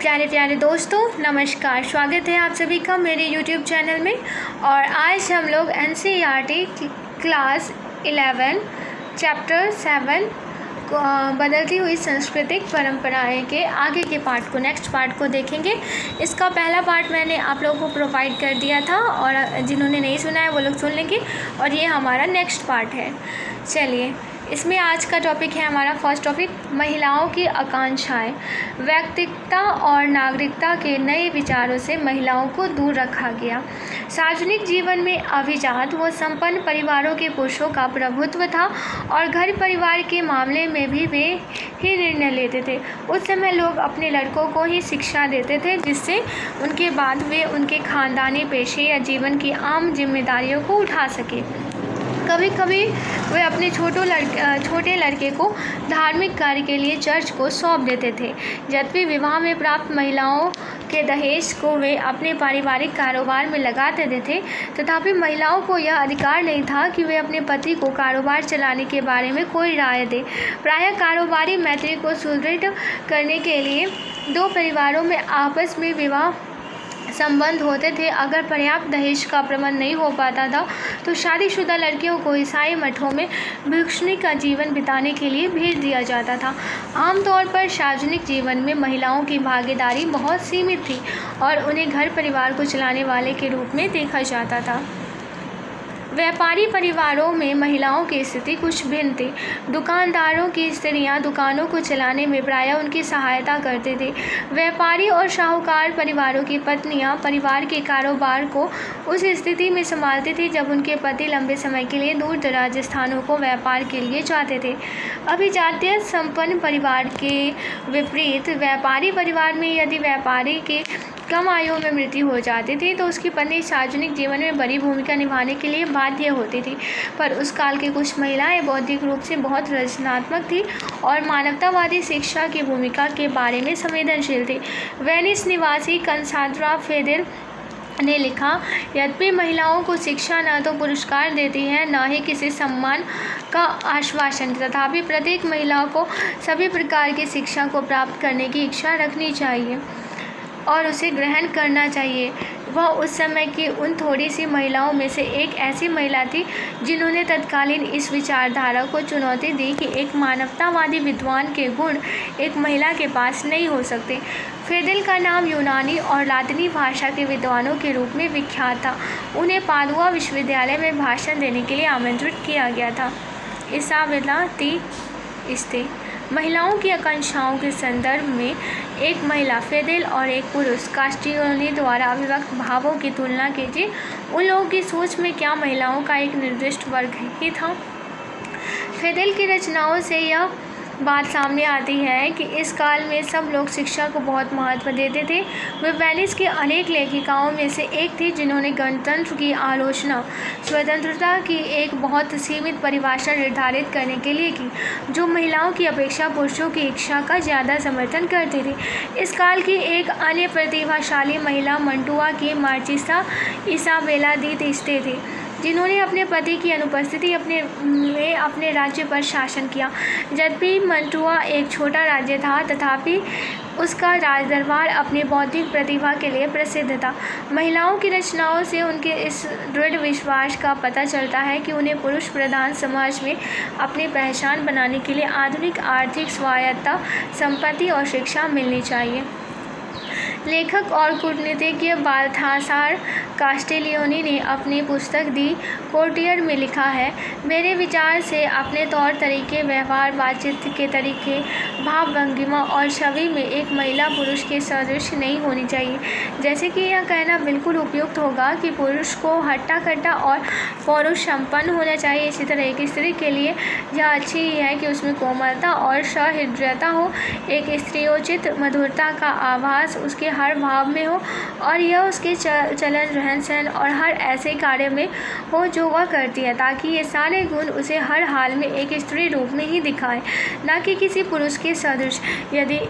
प्यारे प्यारे दोस्तों, नमस्कार। स्वागत है आप सभी का मेरे YouTube चैनल में। और आज हम लोग NCERT क्लास 11 चैप्टर 7 बदलती हुई सांस्कृतिक परंपराएं के आगे के पार्ट को, नेक्स्ट पार्ट को देखेंगे। इसका पहला पार्ट मैंने आप लोगों को प्रोवाइड कर दिया था और जिन्होंने नहीं सुना है वो लोग सुन लेंगे। और ये हमारा नेक्स्ट पार्ट है। चलिए, इसमें आज का टॉपिक है हमारा फर्स्ट टॉपिक, महिलाओं की आकांक्षाएं। व्यक्तिगता और नागरिकता के नए विचारों से महिलाओं को दूर रखा गया। सार्वजनिक जीवन में अभिजात व संपन्न परिवारों के पुरुषों का प्रभुत्व था और घर परिवार के मामले में भी वे ही निर्णय लेते थे। उस समय लोग अपने लड़कों को ही शिक्षा देते थे, जिससे उनके बाद वे उनके खानदानी पेशे या जीवन की आम जिम्मेदारियों को उठा सके। कभी कभी वे अपने छोटे लड़के को धार्मिक कार्य के लिए चर्च को सौंप देते थे। यद्यपि विवाह में प्राप्त महिलाओं के दहेज को वे अपने पारिवारिक कारोबार में लगा देते थे, तथापि महिलाओं को यह अधिकार नहीं था कि वे अपने पति को कारोबार चलाने के बारे में कोई राय दें। प्रायः कारोबारी मैत्री को सुदृढ़ करने के लिए दो परिवारों में आपस में विवाह संबंध होते थे। अगर पर्याप्त दहेज का प्रबंध नहीं हो पाता था तो शादीशुदा लड़कियों को ईसाई मठों में भिक्षुणी का जीवन बिताने के लिए भेज दिया जाता था। आमतौर पर सार्वजनिक जीवन में महिलाओं की भागीदारी बहुत सीमित थी और उन्हें घर परिवार को चलाने वाले के रूप में देखा जाता था। व्यापारी परिवारों में महिलाओं की स्थिति कुछ भिन्न थी। दुकानदारों की स्त्रियां दुकानों को चलाने में प्रायः उनकी सहायता करते थे। व्यापारी और शाहूकार परिवारों की पत्नियां परिवार के कारोबार को उस स्थिति में संभालती थी जब उनके पति लंबे समय के लिए दूर दराज स्थानों को व्यापार के लिए जाते थे। अभिजात्य संपन्न परिवार के विपरीत व्यापारी परिवार में यदि व्यापारी के कम आयु में मृत्यु हो जाती थी तो उसकी पत्नी सार्वजनिक जीवन में बड़ी भूमिका निभाने के लिए बाध्य होती थी। पर उस काल की कुछ महिलाएं बौद्धिक रूप से बहुत रचनात्मक थी और मानवतावादी शिक्षा की भूमिका के बारे में संवेदनशील थी। वेनिस निवासी कंसांद्रा फेदेल ने लिखा, यद्यपि महिलाओं को शिक्षा न तो पुरस्कार देती है न ही किसी सम्मान का आश्वासन, तथापि प्रत्येक महिला को सभी प्रकार की शिक्षा को प्राप्त करने की इच्छा रखनी चाहिए और उसे ग्रहण करना चाहिए। वह उस समय की उन थोड़ी सी महिलाओं में से एक ऐसी महिला थी जिन्होंने तत्कालीन इस विचारधारा को चुनौती दी कि एक मानवतावादी विद्वान के गुण एक महिला के पास नहीं हो सकते। फेदेल का नाम यूनानी और लातिनी भाषा के विद्वानों के रूप में विख्यात था। उन्हें पादुआ विश्वविद्यालय में भाषण देने के लिए आमंत्रित किया गया था। इसाबेला ती इस्ते महिलाओं की आकांक्षाओं के संदर्भ में एक महिला फेदेल और एक पुरुष कास्टियोनी द्वारा अभिव्यक्त भावों की तुलना कीजिए। उन लोगों की सोच में क्या महिलाओं का एक निर्दिष्ट वर्ग ही था? फेदेल की रचनाओं से यह बात सामने आती है कि इस काल में सब लोग शिक्षा को बहुत महत्व देते थे। वे वेनिस की अनेक लेखिकाओं में से एक थी जिन्होंने गणतंत्र की आलोचना स्वतंत्रता की एक बहुत सीमित परिभाषा निर्धारित करने के लिए की, जो महिलाओं की अपेक्षा पुरुषों की इच्छा का ज़्यादा समर्थन करती थी। इस काल की एक अन्य प्रतिभाशाली महिला मंटुआ की मार्चिसा इसाबेला दी तिस्ते थी, जिन्होंने अपने पति की अनुपस्थिति में अपने राज्य पर शासन किया। यद्यपि मंटुआ एक छोटा राज्य था, तथापि उसका राजदरबार अपनी बौद्धिक प्रतिभा के लिए प्रसिद्ध था। महिलाओं की रचनाओं से उनके इस दृढ़ विश्वास का पता चलता है कि उन्हें पुरुष प्रधान समाज में अपनी पहचान बनाने के लिए आधुनिक आर्थिक स्वायत्तता, संपत्ति और शिक्षा मिलनी चाहिए। लेखक और कूटनीतिज्ञ बाल्थासार कास्टिलियोनी ने अपनी पुस्तक दी कोर्टियर में लिखा है, मेरे विचार से अपने तौर तरीके, व्यवहार, बातचीत के तरीके, भाव भंगिमा और छवि में एक महिला पुरुष के सदृश नहीं होनी चाहिए। जैसे कि यह कहना बिल्कुल उपयुक्त होगा कि पुरुष को हट्टा कट्टा और पौरुष संपन्न होना चाहिए, इसी तरह एक स्त्री के लिए यह अच्छी ही है कि उसमें कोमलता और सहृदयता हो, एक स्त्रीयोचित मधुरता का आभास उसके हर भाव में हो और यह उसके चलन, रहन सहन और हर ऐसे कार्य में हो जो वह करती है, ताकि ये सारे गुण उसे हर हाल में एक स्त्री रूप में ही दिखाएं, न कि किसी पुरुष के सदृश। यदि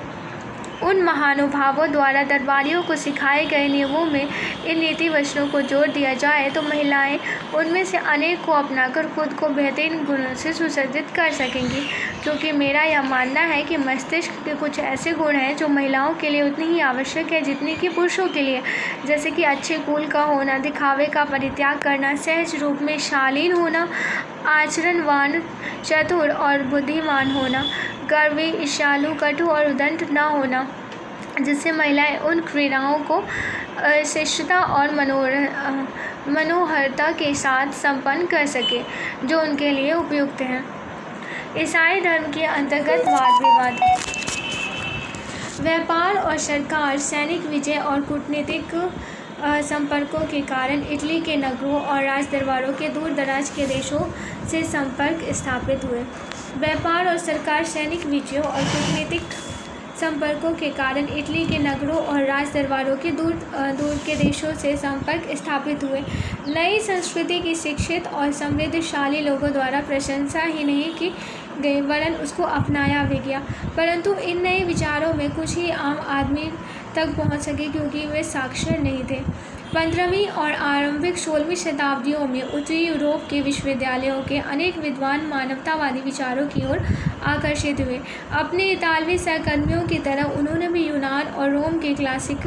उन महानुभावों द्वारा दरबारियों को सिखाए गए नियमों में इन नीति वचनों को जोड़ दिया जाए तो महिलाएं उनमें से अनेक को अपनाकर खुद को बेहतरीन गुणों से सुसज्जित कर सकेंगी, क्योंकि मेरा यह मानना है कि मस्तिष्क के कुछ ऐसे गुण हैं जो महिलाओं के लिए उतनी ही आवश्यक है जितनी कि पुरुषों के लिए, जैसे कि अच्छे कुल का होना, दिखावे का परित्याग करना, सहज रूप में शालीन होना, आचरणवान, चतुर और बुद्धिमान होना, गर्वी, ईर्ष्यालु, कटु और उद्दंड न होना, जिससे महिलाएं उन क्रीड़ाओं को शिष्टता और मनोहरता के साथ संपन्न कर सके जो उनके लिए उपयुक्त हैं। ईसाई धर्म के अंतर्गत वाद विवाद, व्यापार और सरकार, सैनिक विजय और कूटनीतिक संपर्कों के कारण इटली के नगरों और राज दरबारों के दूर दराज के देशों से संपर्क स्थापित हुए। व्यापार और सरकार, सैनिक विजयों और कूटनीतिक संपर्कों के कारण इटली के नगरों और राज दरबारों के दूर के देशों से संपर्क स्थापित हुए। नई संस्कृति की शिक्षित और समृद्धशाली लोगों द्वारा प्रशंसा ही नहीं की गई वरन उसको अपनाया भी गया, परंतु इन नए विचारों में कुछ ही आम आदमी तक पहुंच सके क्योंकि वे साक्षर नहीं थे। 15वीं और आरंभिक 16वीं शताब्दियों में उत्तरी यूरोप के विश्वविद्यालयों के अनेक विद्वान मानवतावादी विचारों की ओर आकर्षित हुए। अपने इतालवी सहकर्मियों की तरह उन्होंने भी यूनान और रोम के क्लासिक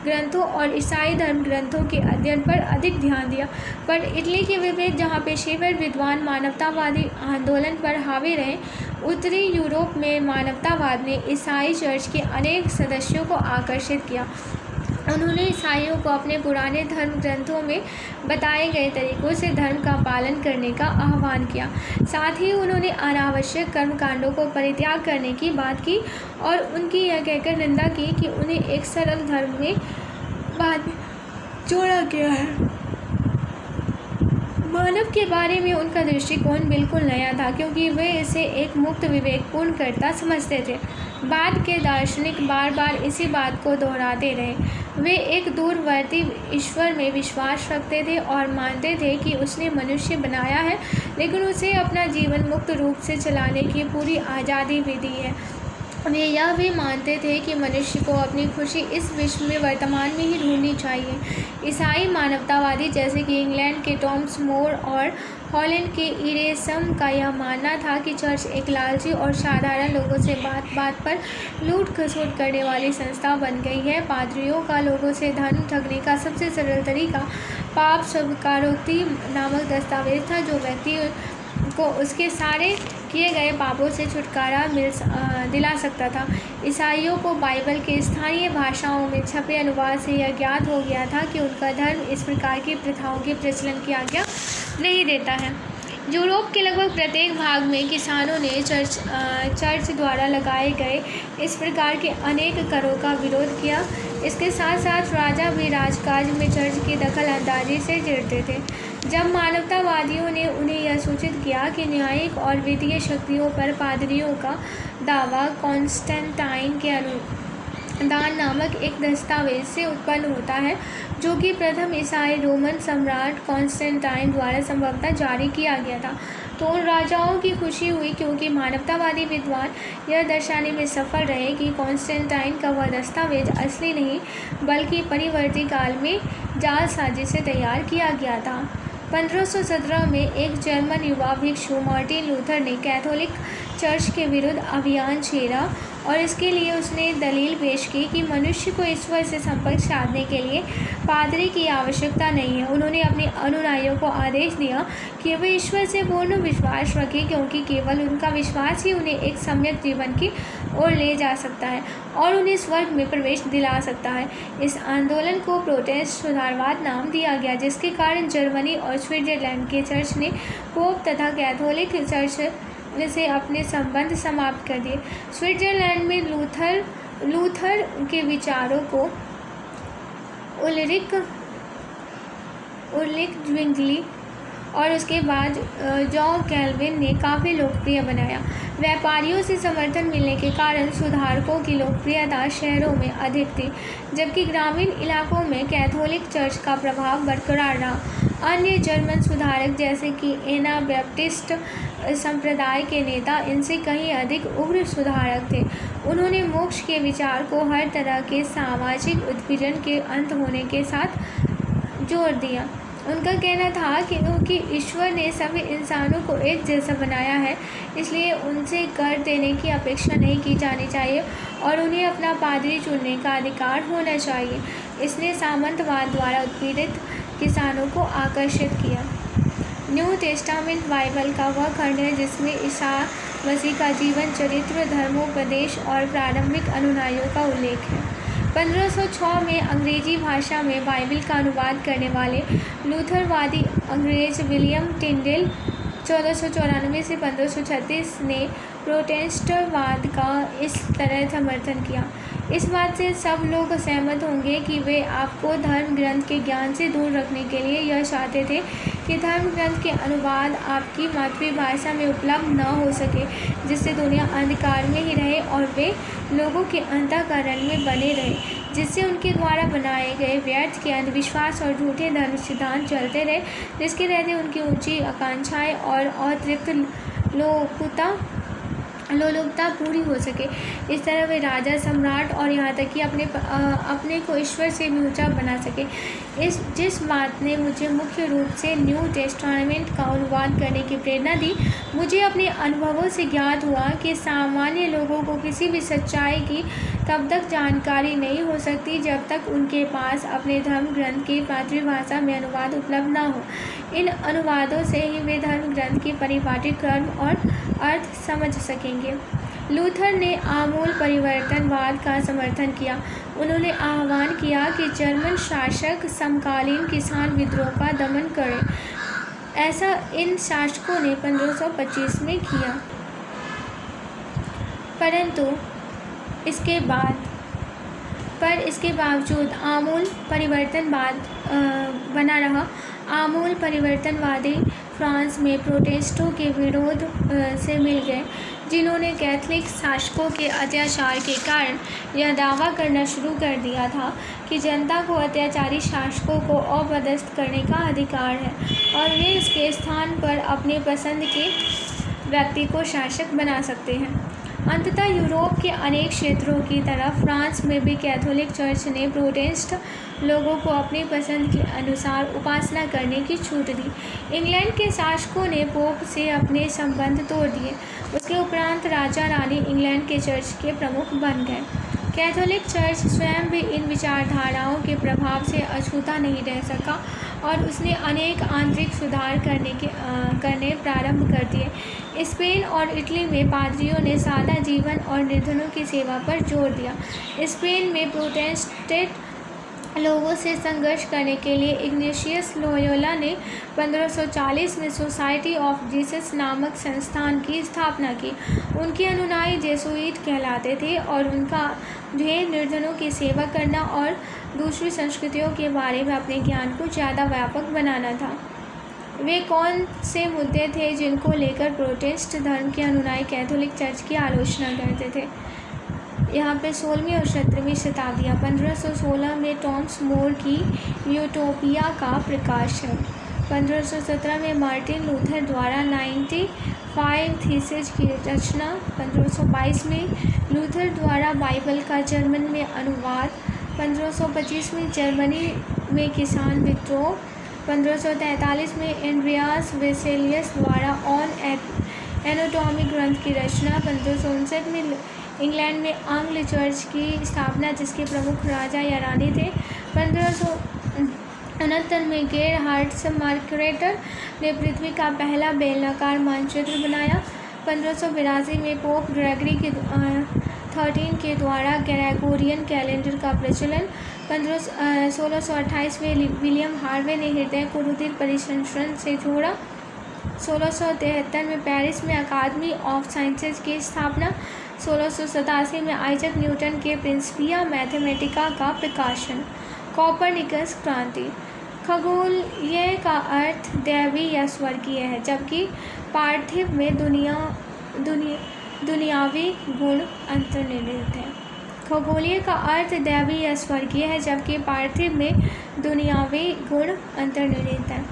ग्रंथों और ईसाई धर्म ग्रंथों के अध्ययन पर अधिक ध्यान दिया, पर इटली के विपरीत जहाँ पेशेवर विद्वान मानवतावादी आंदोलन पर हावी रहे, उत्तरी यूरोप में मानवतावाद ने ईसाई चर्च के अनेक सदस्यों को आकर्षित किया। उन्होंने ईसाइयों को अपने पुराने धर्म ग्रंथों में बताए गए तरीकों से धर्म का पालन करने का आह्वान किया। साथ ही उन्होंने अनावश्यक कर्मकांडों को परित्याग करने की बात की और उनकी यह कहकर निंदा की कि उन्हें एक सरल धर्म में बाद में जोड़ा गया है। मानव के बारे में उनका दृष्टिकोण बिल्कुल नया था क्योंकि वे इसे एक मुक्त विवेकपूर्ण कर्ता समझते थे। बाद के दार्शनिक बार बार इसी बात को दोहराते रहे। वे एक दूरवर्ती ईश्वर में विश्वास रखते थे और मानते थे कि उसने मनुष्य बनाया है लेकिन उसे अपना जीवन मुक्त रूप से चलाने की पूरी आज़ादी भी दी है। वे यह भी मानते थे कि मनुष्य को अपनी खुशी इस विश्व में वर्तमान में ही ढूंढनी चाहिए। ईसाई मानवतावादी जैसे कि इंग्लैंड के टॉमस मोर और हॉलैंड के इरेसम का यह मानना था कि चर्च एक लालची और साधारण लोगों से बात बात पर लूट खसोट करने वाली संस्था बन गई है। पादरियों का लोगों से धन ठगने का सबसे सरल तरीका पाप स्वीकारोक्ति नामक दस्तावेज था जो व्यक्ति को उसके सारे किए गए पापों से छुटकारा दिला सकता था। ईसाइयों को बाइबल के स्थानीय भाषाओं में छपे अनुवाद से यह ज्ञात हो गया था कि उनका धर्म इस प्रकार की प्रथाओं के प्रचलन की आज्ञा नहीं देता है। यूरोप के लगभग प्रत्येक भाग में किसानों ने चर्च द्वारा लगाए गए इस प्रकार के अनेक करों का विरोध किया। इसके साथ साथ राजा भी राजकाज में चर्च की दखल अंदाजी से चिढ़ते थे। जब मानवतावादियों ने उन्हें यह सूचित किया कि न्यायिक और वित्तीय शक्तियों पर पादरियों का दावा कॉन्स्टेंटाइन के अनुदान नामक एक दस्तावेज से उत्पन्न होता है जो कि प्रथम ईसाई रोमन सम्राट कॉन्स्टेंटाइन द्वारा संभवतः जारी किया गया था, तो उन राजाओं की खुशी हुई क्योंकि मानवतावादी विद्वान यह दर्शाने में सफल रहे कि कॉन्स्टेंटाइन का वह दस्तावेज असली नहीं बल्कि परिवर्ती काल में जाल साजिश से तैयार किया गया था। 1517 में एक जर्मन युवा भिक्षु मार्टिन लूथर ने कैथोलिक चर्च के विरुद्ध अभियान छेड़ा और इसके लिए उसने दलील पेश की कि मनुष्य को ईश्वर से संपर्क साधने के लिए पादरी की आवश्यकता नहीं है। उन्होंने अपने अनुयायियों को आदेश दिया कि वे ईश्वर से पूर्ण विश्वास रखें क्योंकि केवल उनका विश्वास ही उन्हें एक सम्यक जीवन की ओर ले जा सकता है और उन्हें स्वर्ग में प्रवेश दिला सकता है। इस आंदोलन को प्रोटेस्ट सुधारवाद नाम दिया गया, जिसके कारण जर्मनी और स्विट्जरलैंड के चर्च ने पोप तथा कैथोलिक चर्च से अपने संबंध समाप्त कर दिए। स्विट्जरलैंड में लूथर के विचारों को उल्रिक ज्विंगली और उसके बाद जॉन कैल्विन ने काफ़ी लोकप्रिय बनाया। व्यापारियों से समर्थन मिलने के कारण सुधारकों की लोकप्रियता शहरों में अधिक थी, जबकि ग्रामीण इलाकों में कैथोलिक चर्च का प्रभाव बरकरार रहा। अन्य जर्मन सुधारक जैसे कि एना बैप्टिस्ट संप्रदाय के नेता इनसे कहीं अधिक उग्र सुधारक थे। उन्होंने मोक्ष के विचार को हर तरह के सामाजिक उत्पीड़न के अंत होने के साथ जोड़ दिया। उनका कहना था कि क्योंकि ईश्वर ने सभी इंसानों को एक जैसा बनाया है, इसलिए उनसे कर देने की अपेक्षा नहीं की जानी चाहिए और उन्हें अपना पादरी चुनने का अधिकार होना चाहिए। इसने सामंतवाद द्वारा उत्पीड़ित किसानों को आकर्षित किया। न्यू टेस्टामेंट बाइबल का वह खंड है जिसमें ईसा मसीह का जीवन चरित्र, धर्मोपदेश और प्रारंभिक अनुयायियों का उल्लेख है। 1506 में अंग्रेजी भाषा में बाइबल का अनुवाद करने वाले लूथरवादी अंग्रेज विलियम टिंडेल 1494 से 1536 ने प्रोटेस्टेंटवाद का इस तरह समर्थन किया। इस बात से सब लोग सहमत होंगे कि वे आपको धर्म ग्रंथ के ज्ञान से दूर रखने के लिए यह चाहते थे कि धर्म ग्रंथ के अनुवाद आपकी मातृभाषा में उपलब्ध न हो सके, जिससे दुनिया अंधकार में ही रहे और वे लोगों के अंतःकरण में बने रहे, जिससे उनके द्वारा बनाए गए व्यर्थ के अंधविश्वास और झूठे धर्म सिद्धांत चलते रहे, जिसके रहते उनकी ऊंची आकांक्षाएं और अतिरिक्त लोलुपता पूरी हो सके। इस तरह वे राजा, सम्राट और यहाँ तक कि अपने को ईश्वर से भी ऊंचा बना सके। जिस बात ने मुझे मुख्य रूप से न्यू टेस्टामेंट का अनुवाद करने की प्रेरणा दी, मुझे अपने अनुभवों से ज्ञात हुआ कि सामान्य लोगों को किसी भी सच्चाई की तब तक जानकारी नहीं हो सकती जब तक उनके पास अपने धर्म ग्रंथ की मातृभाषा में अनुवाद उपलब्ध न हो। इन अनुवादों से ही वे धर्म ग्रंथ की परिपाटी क्रम और अर्थ समझ सकेंगे। लूथर ने आमूल परिवर्तनवाद का समर्थन किया। उन्होंने आह्वान किया कि जर्मन शासक समकालीन किसान विद्रोह का दमन करें। ऐसा इन शासकों ने 1525 में किया, परंतु इसके बावजूद आमूल परिवर्तनवाद बना रहा। आमूल परिवर्तनवादी फ्रांस में प्रोटेस्टों के विरोध से मिल गए, जिन्होंने कैथोलिक शासकों के अत्याचार के कारण यह दावा करना शुरू कर दिया था कि जनता को अत्याचारी शासकों को अपदस्थ करने का अधिकार है और वे इसके स्थान पर अपने पसंद के व्यक्ति को शासक बना सकते हैं। अंततः यूरोप के अनेक क्षेत्रों की तरह फ्रांस में भी कैथोलिक चर्च ने प्रोटेस्टेंट लोगों को अपनी पसंद के अनुसार उपासना करने की छूट दी। इंग्लैंड के शासकों ने पोप से अपने संबंध तोड़ दिए। उसके उपरांत राजा रानी इंग्लैंड के चर्च के प्रमुख बन गए। कैथोलिक चर्च स्वयं भी इन विचारधाराओं के प्रभाव से अछूता नहीं रह सका और उसने अनेक आंतरिक सुधार करने प्रारंभ कर दिए। स्पेन और इटली में पादरियों ने सादा जीवन और निर्धनों की सेवा पर जोर दिया। स्पेन में प्रोटेस्टेंट लोगों से संघर्ष करने के लिए इग्नेशियस लोयोला ने 1540 में सोसाइटी ऑफ जीसस नामक संस्थान की स्थापना की। उनके अनुयायी जेसुइट कहलाते थे और उनका ध्येय निर्धनों की सेवा करना और दूसरी संस्कृतियों के बारे में अपने ज्ञान को ज़्यादा व्यापक बनाना था। वे कौन से मुद्दे थे जिनको लेकर प्रोटेस्टेंट धर्म के अनुयायी कैथोलिक चर्च की आलोचना करते थे? यहाँ पे 16वीं और 17वीं शताब्दियाँ। 1516 में टॉमस मोर की यूटोपिया का प्रकाशन। 1517 में मार्टिन लूथर द्वारा 95 थीसिस की रचना। 1522 में लूथर द्वारा बाइबल का जर्मन में अनुवाद। 1525 में जर्मनी में किसान विद्रोह। 1543 में एंड्रियास वेसेलियस द्वारा ऑन एनाटॉमी ग्रंथ की रचना। 1559 में इंग्लैंड में आंग्ल चर्च की स्थापना, जिसके प्रमुख राजा या रानी थे। 1569 में गेरहार्ड मार्करेटर ने पृथ्वी का पहला बेलनाकार मानचित्र बनाया। 1582 में पोप ग्रेगरी के 13 के द्वारा ग्रेगोरियन कैलेंडर का प्रचलन। 1628 में विलियम हार्वे ने हृदय को रुधिर परिसंचरण से जोड़ा। 1673 में पेरिस में अकादमी ऑफ साइंसेज की स्थापना। 1687 में आइजक न्यूटन के प्रिंसिपिया मैथमेटिका का प्रकाशन। कोपरनिकस क्रांति। खगोलीय का अर्थ दैवी या स्वर्गीय है, जबकि पार्थिव में दुनियावी गुण अंतर्निहित है। खगोलीय का अर्थ दैवी या स्वर्गीय है, जबकि पार्थिव में दुनियावी गुण अंतर्निहित है।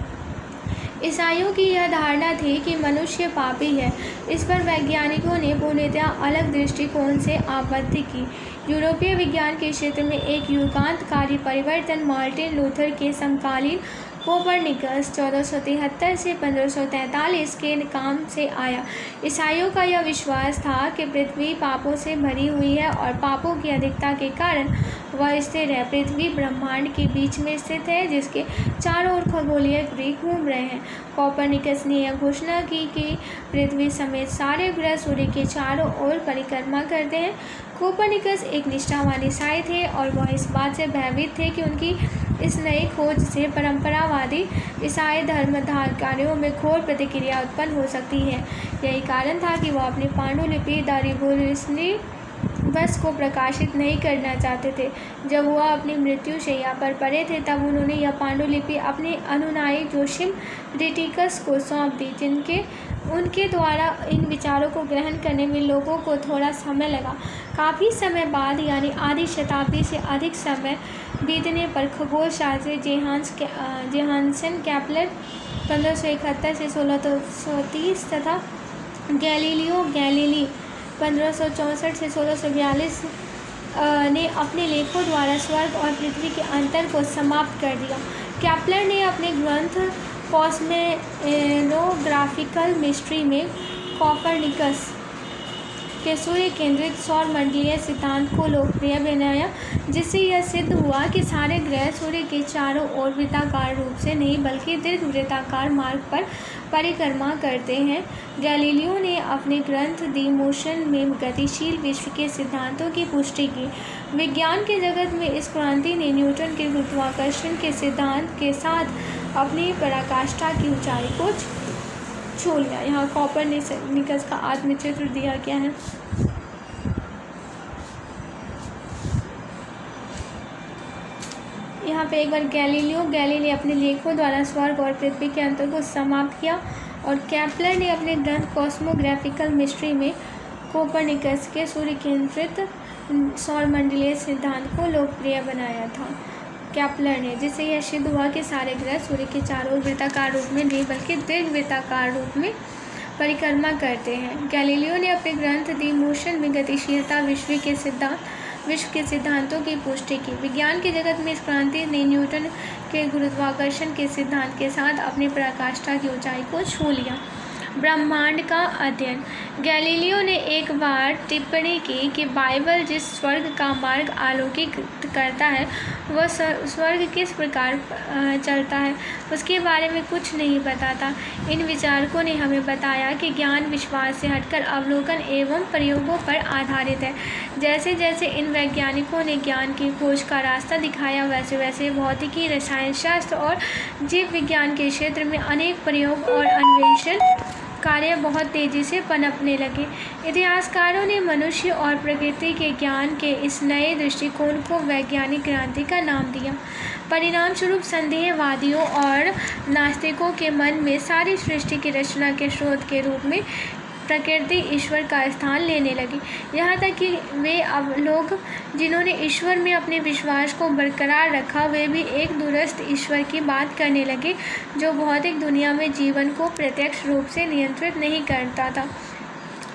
ईसाइयों की यह धारणा थी कि मनुष्य पापी है। इस पर वैज्ञानिकों ने पूर्णतया अलग दृष्टिकोण से आपत्ति की। यूरोपीय विज्ञान के क्षेत्र में एक युगांतकारी परिवर्तन मार्टिन लूथर के समकालीन कोपरनिकस 1473 से 1543 के काम से आया। ईसाइयों का यह विश्वास था कि पृथ्वी पापों से भरी हुई है और पापों की अधिकता के कारण वह स्थिर है। पृथ्वी ब्रह्मांड के बीच में स्थित है, जिसके चारों ओर खगोलीय ग्रह घूम रहे हैं। कोपरनिकस ने यह घोषणा की कि पृथ्वी समेत सारे ग्रह सूर्य के चारों ओर परिक्रमा करते हैं। कोपरनिकस एक निष्ठावान ईसाई थे और वह इस बात से भयभीत थे कि उनकी इस नई खोज से परंपरावादी ईसाई धर्माधार्यों में घोर प्रतिक्रिया उत्पन्न हो सकती है। यही कारण था कि वह अपनी पांडुलिपि द रिवोल्यूशनरी को प्रकाशित नहीं करना चाहते थे। जब वह अपनी मृत्युशैया पर पड़े थे, तब उन्होंने यह पांडुलिपि अपने अनुयायी जोसिम ब्रिटिकस को सौंप दी, जिनके उनके द्वारा इन विचारों को ग्रहण करने में लोगों को थोड़ा समय लगा। काफ़ी समय बाद, यानी आधी शताब्दी से अधिक समय बीतने पर, खगोलशास्त्री जोहान्सन केपलर 1571 से 1630 तथा गैलीलियो गैलीली 1564 से 1642 ने अपने लेखों द्वारा स्वर्ग और पृथ्वी के अंतर को समाप्त कर दिया। केपलर ने अपने ग्रंथ कॉस्मोग्राफिकल मिस्ट्री में कोपरनिकस के सूर्य केंद्रित सौर मंडलीय सिद्धांत को लोकप्रिय बनाया, जिससे यह सिद्ध हुआ कि सारे ग्रह सूर्य के चारों ओर वृत्ताकार रूप से नहीं बल्कि दीर्घवृत्ताकार मार्ग पर परिक्रमा करते हैं। गैलीलियो ने अपने ग्रंथ दी मोशन में गतिशील विश्व के सिद्धांतों की पुष्टि की। विज्ञान के जगत में इस क्रांति ने न्यूटन के गुरुत्वाकर्षण के सिद्धांत के साथ अपनी पराकाष्ठा की ऊंचाई को छू लिया। यहाँ कोपरनिकस का आत्मचित्र दिया गया है। यहाँ पे एक बार गैलीली अपने लेखों द्वारा स्वर्ग और पृथ्वी के अंतर को समाप्त किया और केपलर ने अपने ग्रंथ कॉस्मोग्राफिकल मिस्ट्री में कोपरनिकस के सूर्य केंद्रित सौरमंडलीय सिद्धांत को लोकप्रिय बनाया था। केपलर ने, जिससे यह सिद्ध हुआ कि सारे ग्रह सूर्य के चारों ओर वृत्ताकार रूप में नहीं बल्कि दीर्घवृत्ताकार रूप में परिक्रमा करते हैं। गैलीलियो ने अपने ग्रंथ दी मोशन में गतिशीलता विश्व के सिद्धांतों की पुष्टि की। विज्ञान के जगत में इस क्रांति ने न्यूटन के गुरुत्वाकर्षण के सिद्धांत के साथ अपनी पराकाष्ठा की ऊंचाई को छू लिया। ब्रह्मांड का अध्ययन। गैलीलियो ने एक बार टिप्पणी की कि बाइबल जिस स्वर्ग का मार्ग आलोकित करता है, वह स्वर्ग किस प्रकार चलता है उसके बारे में कुछ नहीं बताता। इन विचारकों ने हमें बताया कि ज्ञान विश्वास से हटकर अवलोकन एवं प्रयोगों पर आधारित है। जैसे जैसे इन वैज्ञानिकों ने ज्ञान की खोज का रास्ता दिखाया, वैसे वैसे भौतिकी, रसायन शास्त्र और जीव विज्ञान के क्षेत्र में अनेक प्रयोग और अन्वेषण कार्य बहुत तेज़ी से पनपने लगे। इतिहासकारों ने मनुष्य और प्रकृति के ज्ञान के इस नए दृष्टिकोण को वैज्ञानिक क्रांति का नाम दिया। परिणाम स्वरूप संदेहवादियों और नास्तिकों के मन में सारी सृष्टि की रचना के स्रोत के रूप में प्रकृति ईश्वर का स्थान लेने लगी। यहाँ तक कि वे अब लोग जिन्होंने ईश्वर में अपने विश्वास को बरकरार रखा, वे भी एक दूरस्थ ईश्वर की बात करने लगे जो भौतिक दुनिया में जीवन को प्रत्यक्ष रूप से नियंत्रित नहीं करता था।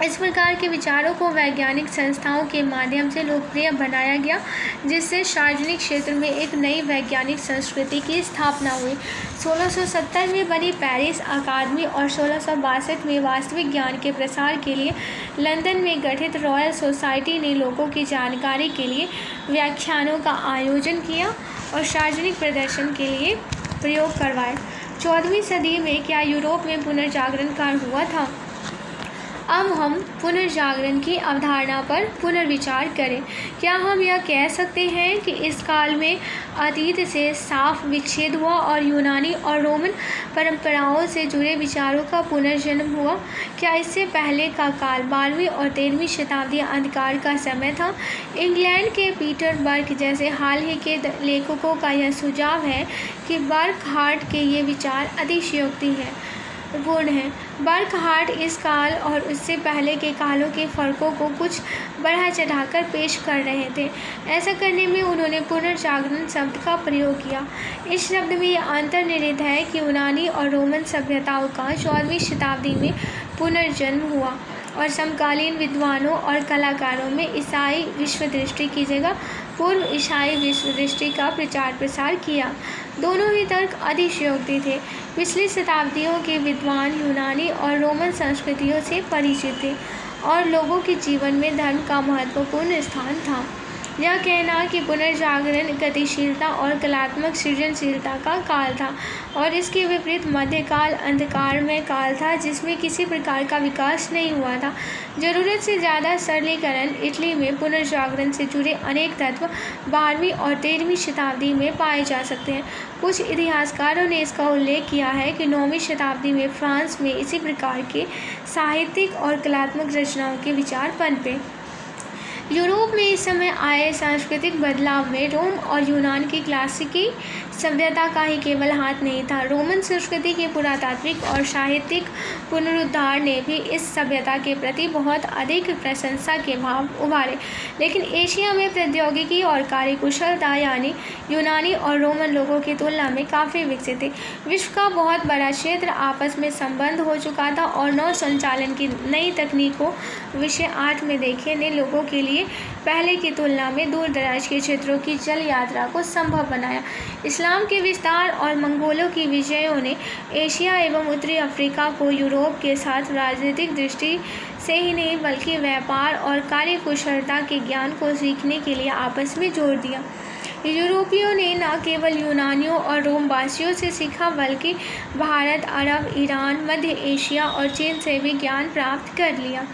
इस प्रकार के विचारों को वैज्ञानिक संस्थाओं के माध्यम से लोकप्रिय बनाया गया, जिससे सार्वजनिक क्षेत्र में एक नई वैज्ञानिक संस्कृति की स्थापना हुई। 1670 में बनी पेरिस अकादमी और 1662 में वास्तविक ज्ञान के प्रसार के लिए लंदन में गठित रॉयल सोसाइटी ने लोगों की जानकारी के लिए व्याख्यानों का आयोजन किया और सार्वजनिक प्रदर्शन के लिए प्रयोग करवाए। 14वीं सदी में क्या यूरोप में पुनर्जागरण कार्य हुआ था? अब हम पुनर्जागरण की अवधारणा पर पुनर्विचार करें। क्या हम यह कह सकते हैं कि इस काल में अतीत से साफ विच्छेद हुआ और यूनानी और रोमन परंपराओं से जुड़े विचारों का पुनर्जन्म हुआ? क्या इससे पहले का काल 12वीं और 13वीं शताब्दी अंधकार का समय था? इंग्लैंड के पीटर बर्क जैसे हाल ही के लेखकों का यह सुझाव है कि बर्कहार्ट के ये विचार अतिशयोक्ति है। पूर्ण है। बर्कहार्ट इस काल और उससे पहले के कालों के फ़र्कों को कुछ बढ़ा चढ़ाकर पेश कर रहे थे। ऐसा करने में उन्होंने पुनर्जागरण शब्द का प्रयोग किया। इस शब्द में यह अंतर्निहित है कि यूनानी और रोमन सभ्यताओं का 14वीं शताब्दी में पुनर्जन्म हुआ और समकालीन विद्वानों और कलाकारों में ईसाई विश्वदृष्टि की जगह पूर्व ईसाई विश्वदृष्टि का प्रचार प्रसार किया। दोनों ही तर्क अतिशयोक्ति थे। पिछली शताब्दियों के विद्वान यूनानी और रोमन संस्कृतियों से परिचित थे और लोगों के जीवन में धर्म का महत्वपूर्ण स्थान था। यह कहना कि पुनर्जागरण गतिशीलता और कलात्मक सृजनशीलता का काल था और इसके विपरीत मध्यकाल अंधकारमय काल था जिसमें किसी प्रकार का विकास नहीं हुआ था। ज़रूरत से ज़्यादा सरलीकरण इटली में पुनर्जागरण से जुड़े अनेक तत्व 12वीं और 13वीं शताब्दी में पाए जा सकते हैं। कुछ इतिहासकारों ने इसका उल्लेख किया है कि 9वीं शताब्दी में फ्रांस में इसी प्रकार के साहित्यिक और कलात्मक रचनाओं के विचार पनपे। यूरोप में इस समय आए सांस्कृतिक बदलाव में रोम और यूनान की क्लासिकी सभ्यता का ही केवल हाथ नहीं था। रोमन संस्कृति के पुरातात्विक और साहित्यिक पुनरुद्धार ने भी इस सभ्यता के प्रति बहुत अधिक प्रशंसा के भाव उभारे। लेकिन एशिया में प्रौद्योगिकी और कार्यकुशलता यानी यूनानी और रोमन लोगों की तुलना में काफ़ी विकसित थी। विश्व का बहुत बड़ा क्षेत्र आपस में संबद्ध हो चुका था और नौ संचालन की नई तकनीकों विषय 8 में देखे ने लोगों के लिए पहले की तुलना में दूर दराज के क्षेत्रों की जल यात्रा को संभव बनाया। इस्लाम के विस्तार और मंगोलों की विजयों ने एशिया एवं उत्तरी अफ्रीका को यूरोप के साथ राजनीतिक दृष्टि से ही नहीं बल्कि व्यापार और कार्यकुशलता के ज्ञान को सीखने के लिए आपस में जोड़ दिया। यूरोपियों ने न केवल यूनानियों और रोमवासियों से सीखा बल्कि भारत, अरब, ईरान, मध्य एशिया और चीन से भी ज्ञान प्राप्त कर लिया।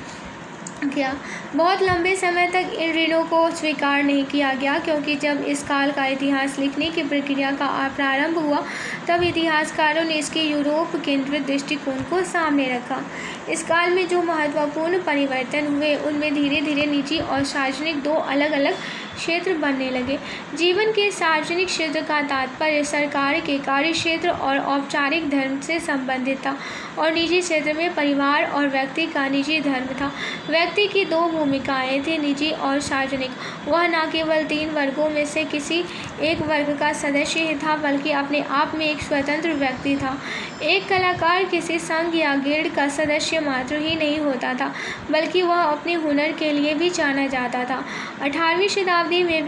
बहुत लंबे समय तक इन ऋणों को स्वीकार नहीं किया गया क्योंकि जब इस काल का इतिहास लिखने की प्रक्रिया का प्रारंभ हुआ तब इतिहासकारों ने इसके यूरोप केंद्रित दृष्टिकोण को सामने रखा। इस काल में जो महत्वपूर्ण परिवर्तन हुए उनमें धीरे धीरे निजी और सार्वजनिक दो अलग अलग क्षेत्र बनने लगे। जीवन के सार्वजनिक क्षेत्र का तात्पर्य सरकार के कार्य क्षेत्र और औपचारिक धर्म से संबंधित था और निजी क्षेत्र में परिवार और व्यक्ति का निजी धर्म था। व्यक्ति की दो भूमिकाएं थी, निजी और सार्वजनिक। वह न केवल 3 वर्गों में से किसी एक वर्ग का सदस्य ही था बल्कि अपने आप में एक स्वतंत्र व्यक्ति था। एक कलाकार किसी संघ या गिल्ड का सदस्य मात्र ही नहीं होता था बल्कि वह अपने हुनर के लिए भी जाना जाता था। 18वीं शताब्दी में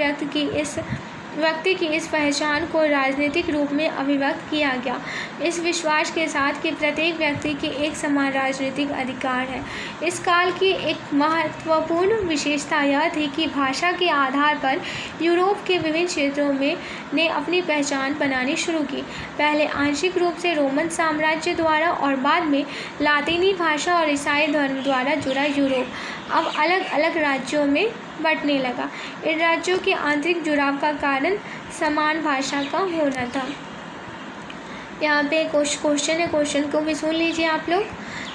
व्यक्ति की इस पहचान को राजनीतिक रूप में अभिव्यक्त किया गया, इस विश्वास के साथ कि प्रत्येक व्यक्ति की एक समान राजनीतिक अधिकार है। इस काल की एक महत्वपूर्ण विशेषता यह थी कि भाषा के आधार पर यूरोप के विभिन्न क्षेत्रों में ने अपनी पहचान बनानी शुरू की। पहले आंशिक रूप से रोमन साम्राज्य द्वारा और बाद में लातीनी भाषा और ईसाई धर्म द्वारा जुड़ा यूरोप अब अलग अलग राज्यों में बंटने लगा। इन राज्यों के आंतरिक जुड़ाव का कारण समान भाषा का होना था। यहाँ पे क्वेश्चन है, क्वेश्चन को भी सुन लीजिए आप लोग।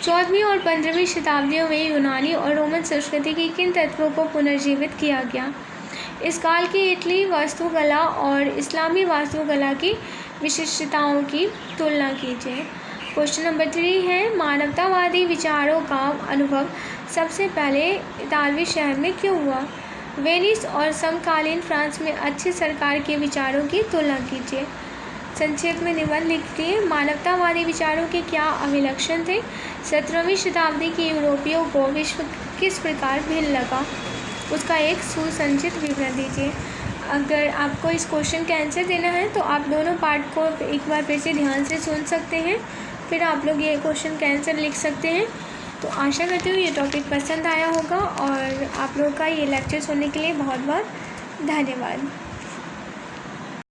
14वीं और 15वीं शताब्दियों में यूनानी और रोमन संस्कृति के किन तत्वों को पुनर्जीवित किया गया? इस काल की इटली वास्तुकला और इस्लामी वास्तुकला की विशिष्टताओं की तुलना कीजिए। क्वेश्चन नंबर 3 है, मानवतावादी विचारों का अनुभव सबसे पहले इतालवी शहर में क्यों हुआ? वेनिस और समकालीन फ्रांस में अच्छी सरकार के विचारों की तुलना कीजिए। संक्षेप में निबंध लिखिए। मानवतावादी विचारों के क्या अभिलक्षण थे? 17वीं शताब्दी के यूरोपियों को विश्व किस प्रकार भिन्न लगा, उसका एक सुसंक्षिप्त विवरण दीजिए। अगर आपको इस क्वेश्चन का आंसर देना है तो आप दोनों पार्ट को एक बार फिर से ध्यान से सुन सकते हैं, फिर आप लोग ये क्वेश्चन का आंसर लिख सकते हैं। तो आशा करती हूँ ये टॉपिक पसंद आया होगा और आप लोग का ये लेक्चर सुनने के लिए बहुत बहुत धन्यवाद।